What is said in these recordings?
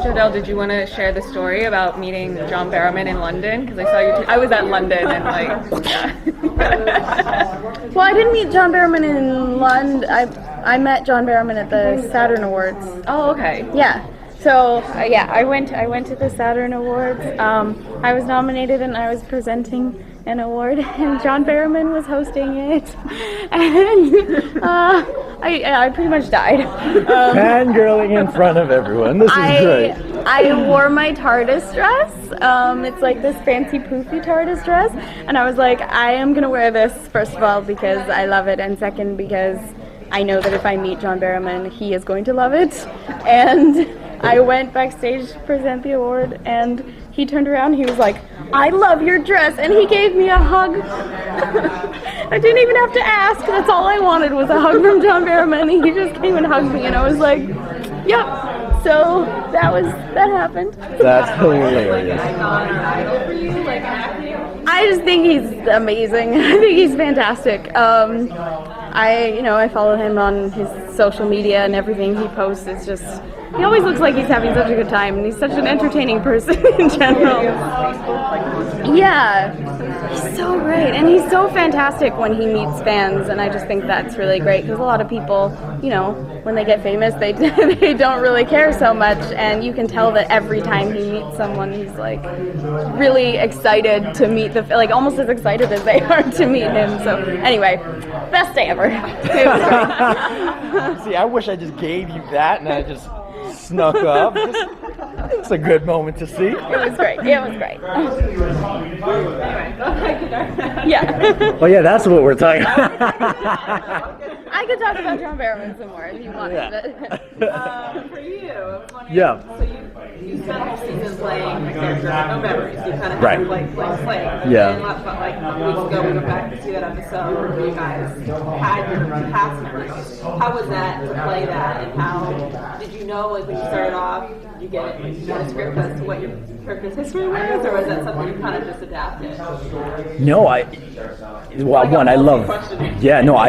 Jodelle, did you want to share the story about meeting John Barrowman in London? Because I saw you. I was at London and yeah. Well, I didn't meet John Barrowman in London. I met John Barrowman at the Saturn Awards. Oh, okay. Yeah. So I went to the Saturn Awards. I was nominated and I was presenting an award, and John Barrowman was hosting it, and I pretty much died. Fangirling in front of everyone. This is great. I wore my TARDIS dress. It's like this fancy poofy TARDIS dress, and I was like, I am gonna wear this, first of all because I love it, and second because I know that if I meet John Barrowman, he is going to love it. And I went backstage to present the award, and he turned around, he was like, I love your dress, and he gave me a hug. I didn't even have to ask, that's all I wanted was a hug from John Barrowman, and he just came and hugged me, and I was like, yep. So that happened. That's hilarious. I just think he's amazing. I think he's fantastic. I follow him on his social media and everything he posts. It's just, he always looks like he's having such a good time, and he's such an entertaining person in general. Yeah, he's so great, and he's so fantastic when he meets fans, and I just think that's really great, because a lot of people, when they get famous, they they don't really care so much, and you can tell that every time he meets someone, he's like really excited to meet almost as excited as they are to meet him. So anyway, best day ever. See, I wish I just gave you that, and I just snuck up. It's a good moment to see. It was great. Yeah. Oh yeah, that's what we're talking about. I could talk about John Barrowman some more if you wanted. Yeah. For you, I was wondering, Yeah. So you spent a whole season playing a character, no memories. You kind of Right. had to play Slade. Yeah. And like a couple weeks ago, we went back to see that episode where you guys had your cast memories. How was that to play that, and how did you know, like when you started off, you get a script as to what your character's history was, or was that something you kind of just adapted? No, I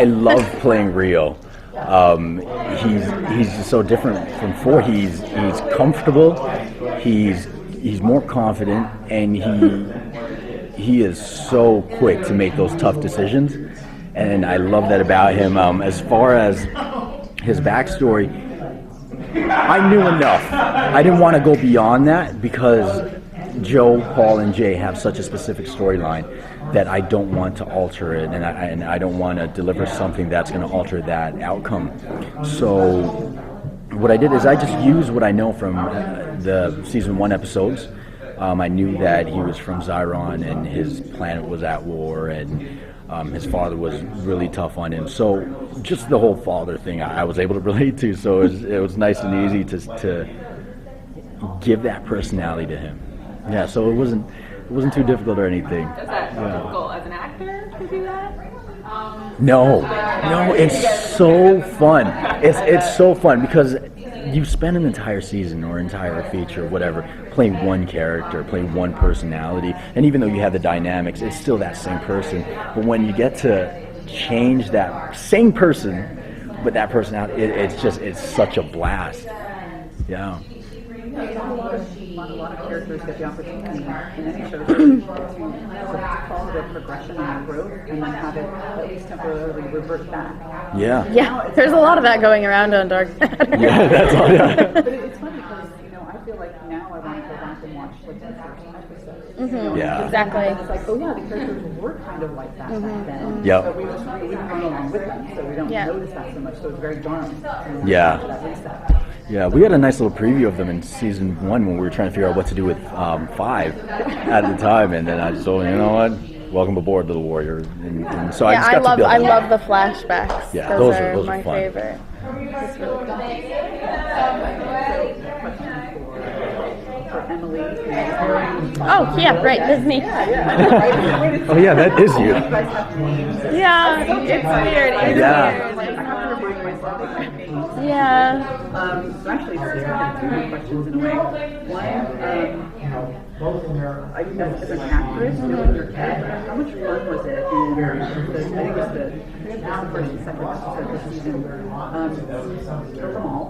love playing Rio. He's just so different from before. He's comfortable. He's more confident, and he is so quick to make those tough decisions, and I love that about him. As far as his backstory, I knew enough. I didn't want to go beyond that because Joe, Paul, and Jay have such a specific storyline that I don't want to alter it, and I don't want to deliver something that's going to alter that outcome. So what I did is I just used what I know from the season 1 episodes. I knew that he was from Zyron and his planet was at war, and his father was really tough on him. So just the whole father thing I was able to relate to. So it was nice and easy to give that personality to him. Yeah, so it wasn't too difficult or anything. Is that difficult as an actor to do that? No, it's so fun. It's so fun because you spend an entire season or entire feature, whatever, playing one character, playing one personality, and even though you have the dynamics, it's still that same person. But when you get to change that same person with that personality, it's such a blast. Yeah. A lot of characters get the opportunity in any show to follow the progression and growth, and then have it at least temporarily revert back. Yeah, there's a lot of that going around on Dark Matter. Yeah, that's all. Yeah. But it's funny because I feel like now I want to go back and watch like the first episode. Yeah. Exactly. It's like, oh yeah, the characters were kind of like that back then. Yep. But we just run along with them, so we don't notice that so much. So it's very jarring. Yeah. That reset. Yeah, we had a nice little preview of them in season 1 when we were trying to figure out what to do with 5 at the time, and then I just told him, you know what, welcome aboard, little warrior. And so I just got to build I it. love the flashbacks. Yeah, those are my fun. favorite. It's really cool. For Emily. Oh yeah, right. That's me. Oh yeah, that is you. Yeah, it's weird. It's Yeah. weird. I have to remind myself of my face. Yeah. So actually, it's kind of 2 questions in a way. One, I guess as an actress, doing your character, how much fun was it? And I think it's the first and second episode of the season. From all,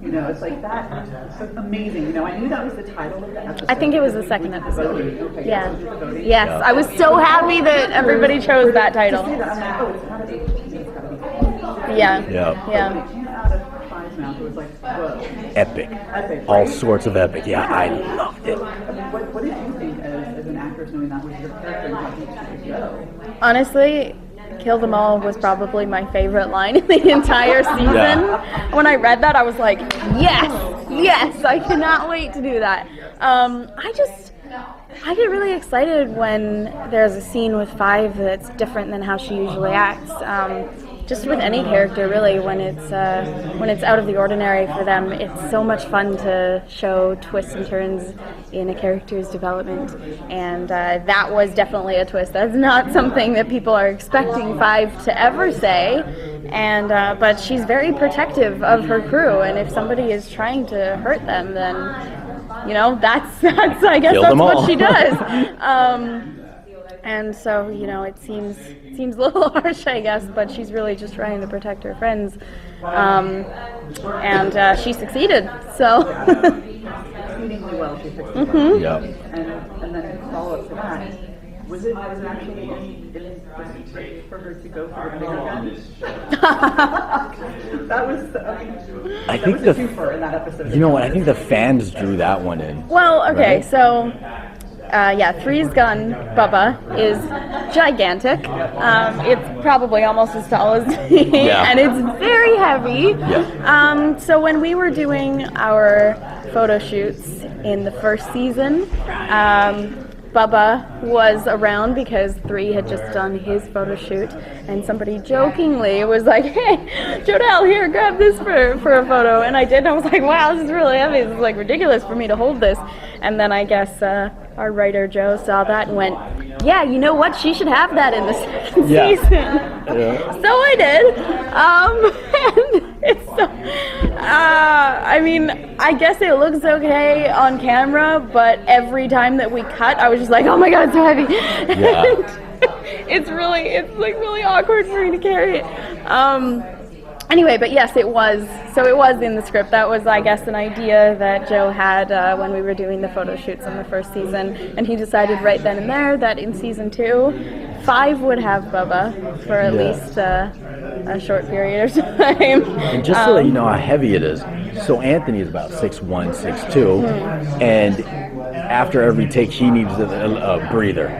You know, it's like that. It's amazing. You know, I knew that was the title of the episode. I think it was the second episode. Okay, Yeah. so the voting. Yes, I was so happy that everybody chose that title. See that, I'm like, oh, it's gotta be. It's gotta be. Yeah. Yeah. Yeah. 10 out of 5 now. It was like, whoa. Epic. Epic, All right? sorts of epic. Yeah, I loved it. I mean, what did you think as an actress knowing that was your character and how you go? Honestly, Kill Them All was probably my favorite line in the entire season. Yeah. When I read that, I was like, yes, I cannot wait to do that. I get really excited when there's a scene with Five that's different than how she usually acts. Just with any character, really, when it's out of the ordinary for them, it's so much fun to show twists and turns in a character's development. And that was definitely a twist. That's not something that people are expecting Five to ever say. And but she's very protective of her crew, and if somebody is trying to hurt them, then you know that's I guess Kill that's them all. what she does. And so, you know, it seems a little harsh, I guess, but she's really just trying to protect her friends. And she succeeded, so. Exceedingly well, she fixed it. Yeah. And then follow up to that. Was it actually in for her to go for the bigger gun? That was, I that think was a twofer in that episode. You know what? I think the fans drew that one in. Well, okay, Right? so, Three's gun, Bubba, is gigantic. It's probably almost as tall as me, Yeah. and it's very heavy. Yeah. So when we were doing our photo shoots in the first season, Bubba was around because Three had just done his photo shoot, and somebody jokingly was like, "Hey, Jodelle, here, grab this for a photo." And I did, and I was like, "Wow, this is really heavy. This is like ridiculous for me to hold this." And then I guess our writer Joe saw that and went, "Yeah, you know what? She should have that in the second Yeah. season." Yeah. So I did. And it's so. I mean, I guess it looks okay on camera, but every time that we cut, I was just like, "Oh my god, it's so heavy!" Yeah. it's really awkward for me to carry it. Anyway, but yes, it was. So it was in the script. That was, I guess, an idea that Joe had when we were doing the photo shoots in the first season, and he decided right then and there that in season 2, Five would have Bubba for at least a short period of time. And just so that you know how heavy it is, so Anthony is about 6'1", 6'2", and after every take he needs a breather.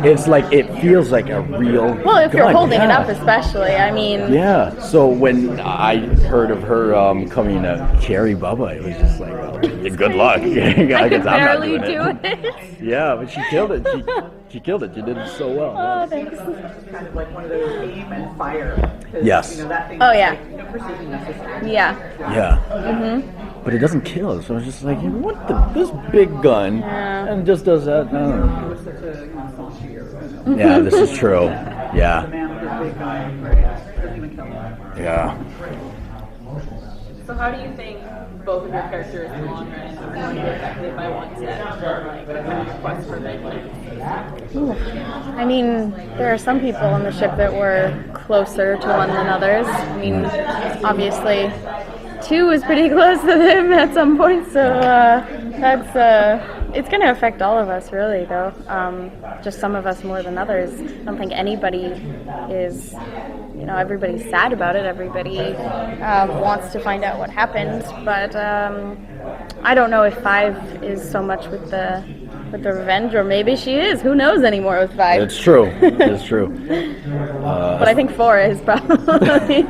It's like, it feels like a real Well, if you're gun, holding it yeah. up, especially, I mean. Yeah, so when I heard of her coming to carry Bubba, it was just like, well, good luck. I could guess I'm not barely doing do it. Yeah, but she killed it. She killed it. She did it so well. Oh, thanks. Kind of like one of those aim and fire. 'Cause, Yes. You know, that thing Oh, is yeah. like, no precision necessary. Yeah. Yeah. But it doesn't kill, so it's just like, what this big gun, Yeah. and it just does that. I don't know. It was such a small sheer. Yeah, this is true. The Yeah, man with his big gun, right? Doesn't even kill him. yeah. So how do you think both of your characters in the long run are going to be affected by one set, like the quest for Bigfoot? I mean, there are some people on the ship that were closer to one than others. I mean, obviously, 2 was pretty close to him at some point, so it's going to affect all of us, really, though. Just some of us more than others. I don't think anybody is, you know, everybody's sad about it. Everybody wants to find out what happened, but I don't know if 5 is so much with the revenge, or maybe she is. Who knows anymore with 5? It's true. It's true. But I think 4 is probably.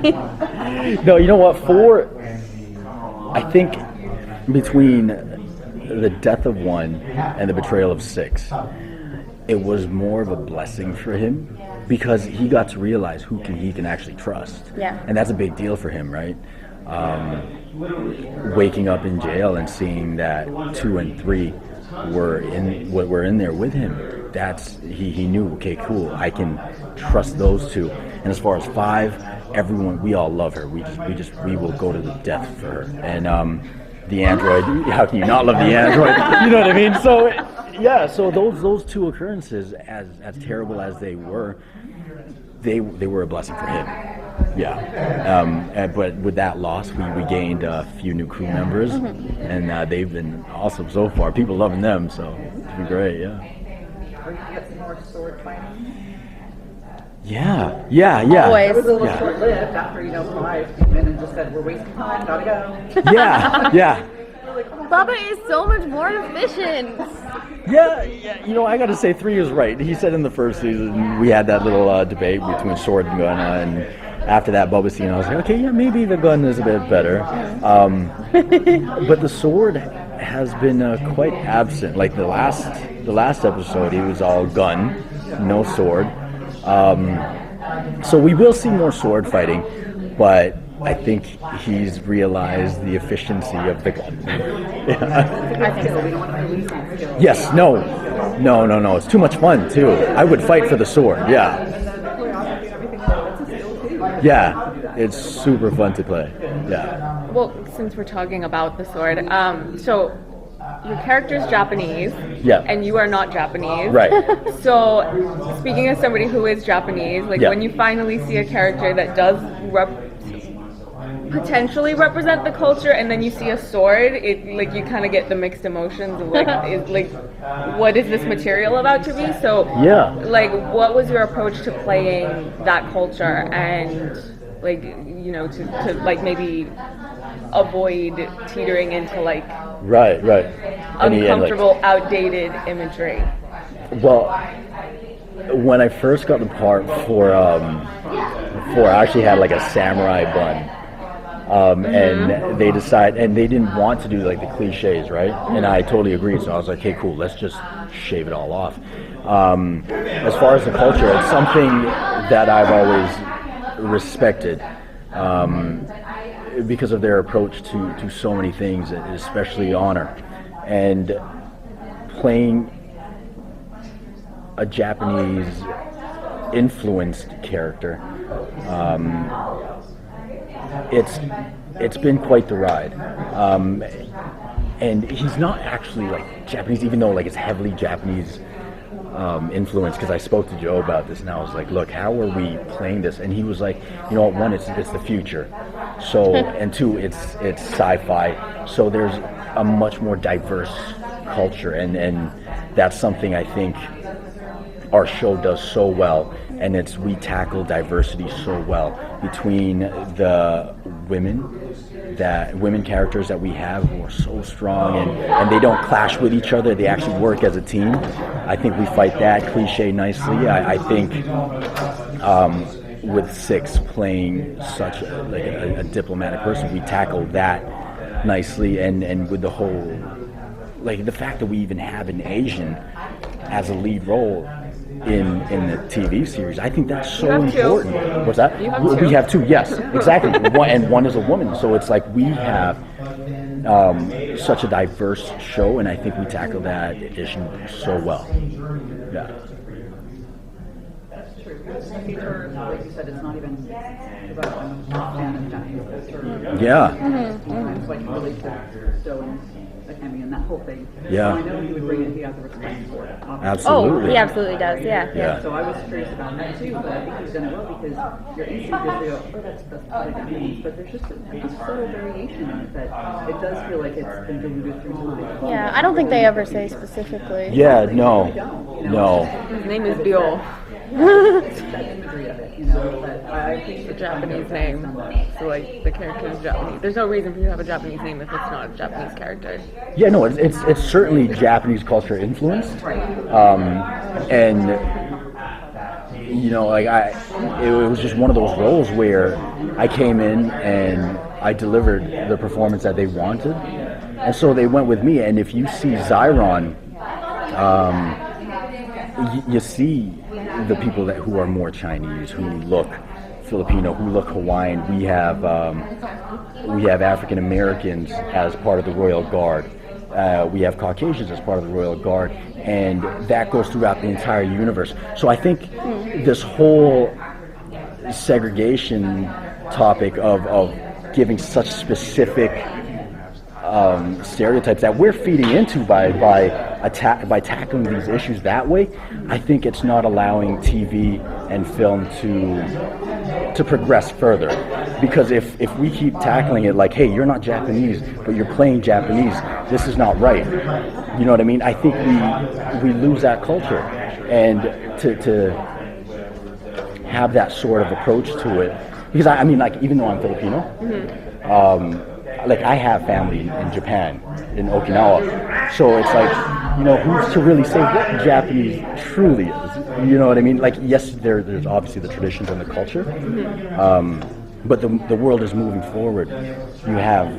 No, you know what? 4, I think between the death of 1 and the betrayal of 6, it was more of a blessing for him because he got to realize who he can actually trust. Yeah. And that's a big deal for him, right? Waking up in jail and seeing that 2 and 3 were in there with him. That's he knew, okay, cool, I can trust those 2. And as far as 5, everyone, we all love her. We will go to the death for her. And the android, how can you not love the android? You know what I mean? So yeah, so those 2 occurrences, as terrible as they were, they were a blessing for him. Yeah. But with that loss, we gained a few new crew members, and they've been awesome so far. People loving them, so it's been great. Yeah. Are you get some more sword fighting? Yeah. Always. It was a little short-lived after, Clive came in and just said, we're wasting time, gotta go. Yeah. Bubba is so much more efficient. Yeah, I got to say, 3 is right. He said in the first season, we had that little debate between sword and gun, and after that Bubba scene, I was like, okay, yeah, maybe the gun is a bit better. But the sword has been quite absent. Like the last episode, he was all gun, no sword. So we will see more sword fighting, but I think he's realized the efficiency of the gun. I think so. We don't want to lose that skill. Yes, no. It's too much fun too. I would fight for the sword. Yeah. And then the choreography and everything, that's a skill too. Yeah. It's super fun to play. Yeah. Well, since we're talking about the sword, so your character's Japanese, Yeah. and you are not Japanese. Right. So, speaking as somebody who is Japanese, like Yeah. when you finally see a character that does potentially represent the culture, and then you see a sword, it like you kind of get the mixed emotions of what is this material about to be? So, Yeah. like, what was your approach to playing that culture, and to like maybe avoid teetering into like Right. uncomfortable, outdated imagery? Well, when I first got the part for I actually had like a samurai bun. And they didn't want to do like the cliches, right? And I totally agreed. So I was like, okay, cool, let's just shave it all off. As far as the culture, it's something that I've always respected because of their approach to so many things, especially honor. And playing a Japanese influenced character, it's been quite the ride, and he's not actually like Japanese, even though like it's heavily Japanese influence. Because I spoke to Joe about this, and I was like, "Look, how are we playing this?" And he was like, "You know what? One, it's the future, so and two, it's sci-fi, so there's a much more diverse culture, and that's something I think our show does so well, and we tackle diversity so well between the women characters that we have who are so strong, and they don't clash with each other. They actually work as a team. I think we fight that cliche nicely. I think with Six playing such a diplomatic person, we tackle that nicely, and with the whole, like the fact that we even have an Asian as a lead role in the TV series, I think that's so important. Two. What's that? We have two, yes, exactly. One is a woman, so it's like we have such a diverse show, and I think we tackle that issue so well. Yeah. That's true. The future, like you said, it's not even about I'm a fan of Japanese culture. Yeah. It's like really to show the Kemi and that whole thing. Yeah. So I know he would bring it. He has the respect for it. Obviously. Absolutely. Oh, he absolutely does. Yeah. So I was curious about that too, but I think he's done it well because your instinct is to go, oh, that's what it means. But there's just a subtle variation in it that it does feel like it's been diluted through time. Yeah, I don't think they ever say specifically. Yeah. They No. really don't, you know? His name is Dio. That imagery of it, you know. But I think The Japanese name. So like the character is Japanese. There's no reason for you to have a Japanese name if it's not a Japanese character. Yeah, no, it's certainly Japanese culture influenced, and like it was just one of those roles where I came in and I delivered the performance that they wanted, and so they went with me. And if you see Zyron, you see the people who are more Chinese, who look Filipino, who look Hawaiian. We have African Americans as part of the Royal Guard. We have Caucasians as part of the Royal Guard, and that goes throughout the entire universe. So I think this whole segregation topic of giving such specific stereotypes that we're feeding into by tackling these issues that way. I think it's not allowing TV and film to progress further, because if we keep tackling it like, hey, you're not Japanese but you're playing Japanese, this is not right, you know what I mean, I think we lose that culture. And to have that sort of approach to it, because I mean, like, even though I'm Filipino, like, I have family in Japan, in Okinawa, so it's like, you know, who's to really say what Japanese truly is? You know what I mean? Like, yes, there's obviously the traditions and the culture, but the world is moving forward. You have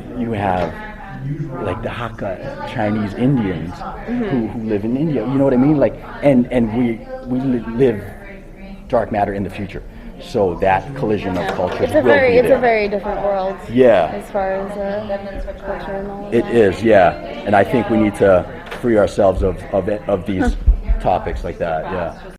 like the Hakka Chinese Indians who live in India. You know what I mean? Like, and we live dark matter in the future. So that collision of cultures It's will be there. a very different world. Yeah. As far as culture and all of It that. is, yeah. And I think we need to free ourselves of these topics like that, yeah.